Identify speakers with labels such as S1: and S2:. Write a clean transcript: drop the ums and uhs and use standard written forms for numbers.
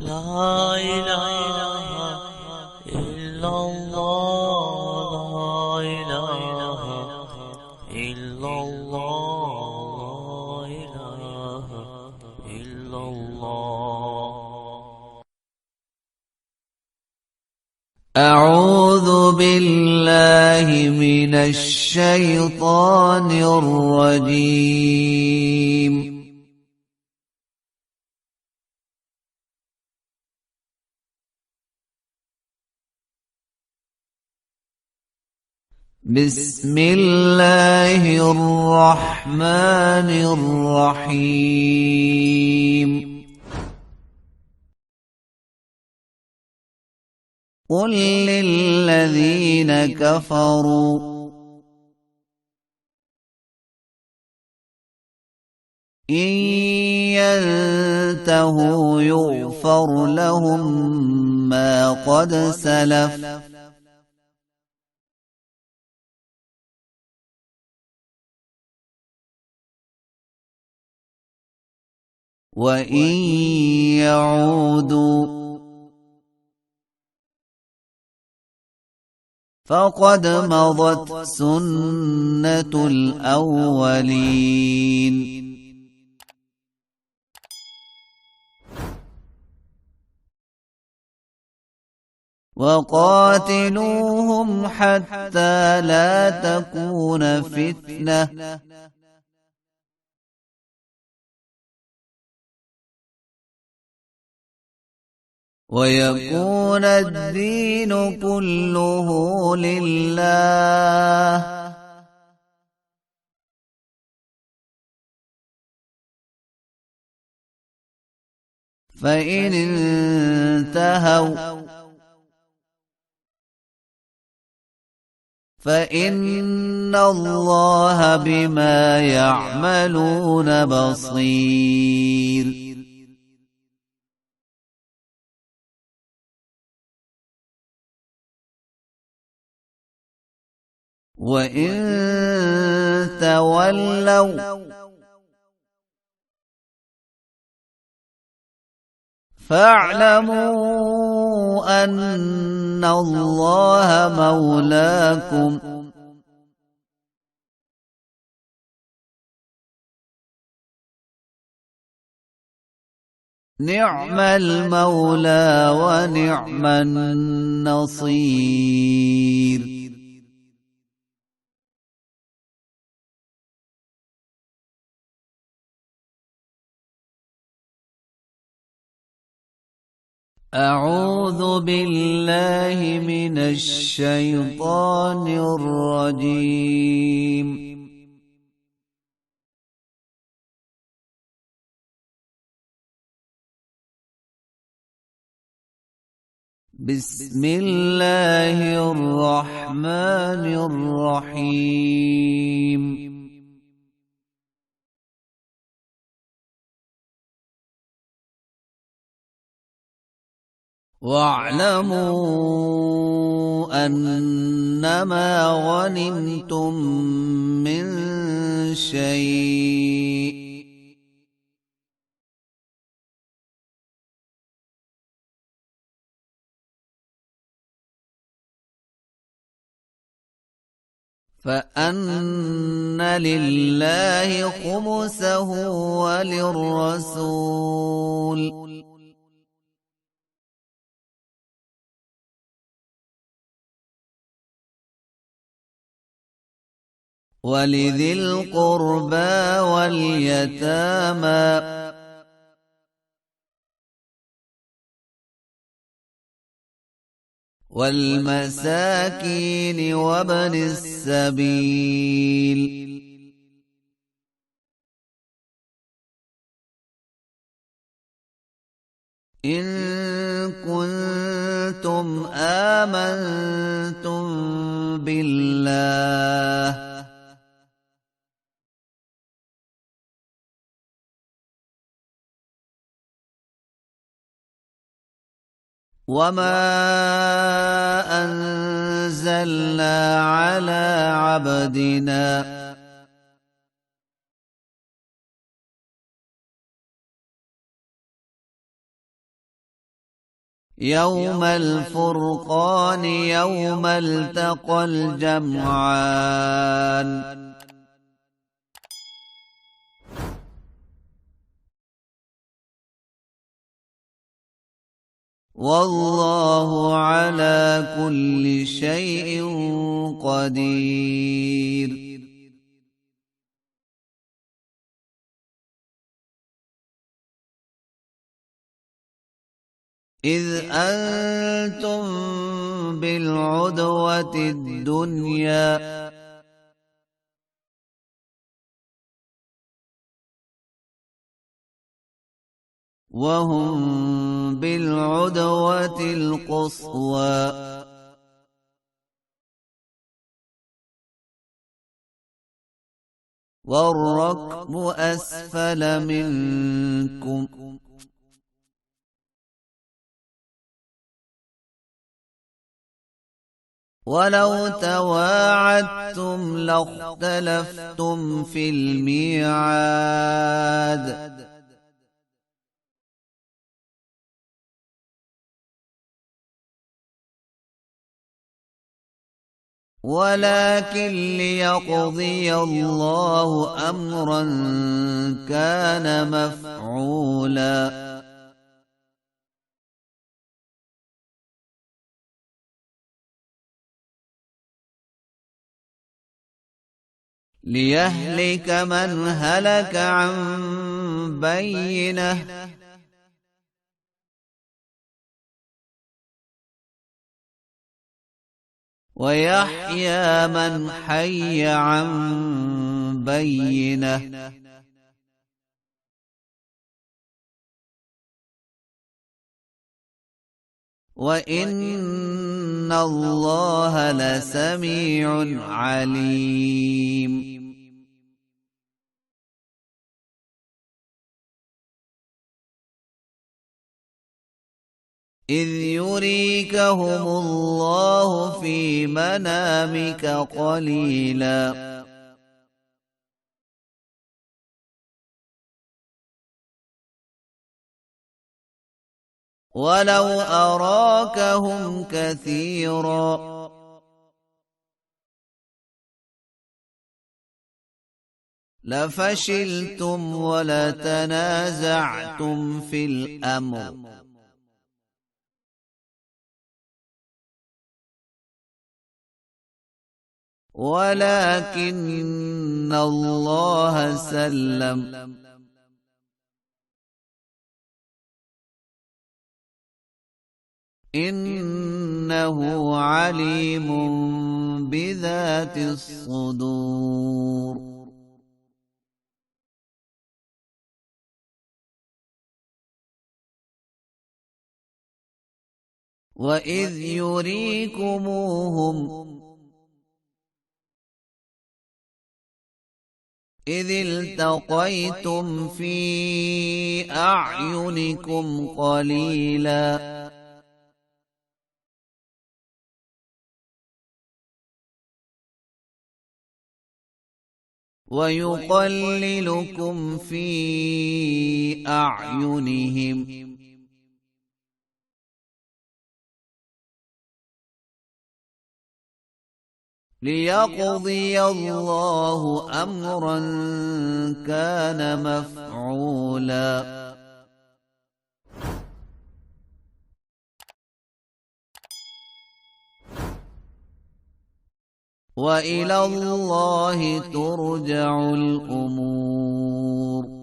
S1: لا إله إلا الله، لا إله إلا الله، لا إله إلا الله.
S2: أعوذ بالله من الشيطان الرجيم. بسم الله الرحمن الرحيم. قل للذين كفروا إن ينتهوا يغفر لهم ما قد سلف وإن يعودوا فقد مضت سنة الأولين. وقاتلوهم حتى لا تكون فتنة ويكون الدين كله لله. فإن انتهوا فإن الله بما يعملون بصير. وإن تولوا فاعلموا أن الله مولاكم نعم المولى ونعم النصير. أعوذ بالله من الشيطان الرجيم. بسم الله الرحمن الرحيم. واعلموا أنما غنمتم من شيء فأن لله خمسه وللرسول ولذي القربى واليتامى والمساكين وابن السبيل إن كنتم آمنتم بالله وما أنزلنا على عبدنا يوم الفرقان يوم التقى الجمعان والله على كل شيء قدير إذ أنتم بالعدوة الدنيا وهم بالعدوة القصوى والركب أسفل منكم ولو تواعدتم لاختلفتم في الميعاد ولكن ليقضي الله أمرا كان مفعولا ليهلك من هلك عن بينه ويحيى من حي عن بينه وإن الله لسميع عليم إذ يريكهم الله في منامك قليلا ولو أراكهم كثيرا لفشلتم ولتنازعتم في الأمر ولكن الله سلم إنه عليم بذات الصدور وإذ يريكموهم إذ التقيتم في أعينكم قليلا ويقللكم في أعينهم ليقضي الله أمرا كان مفعولا وإلى الله ترجع الأمور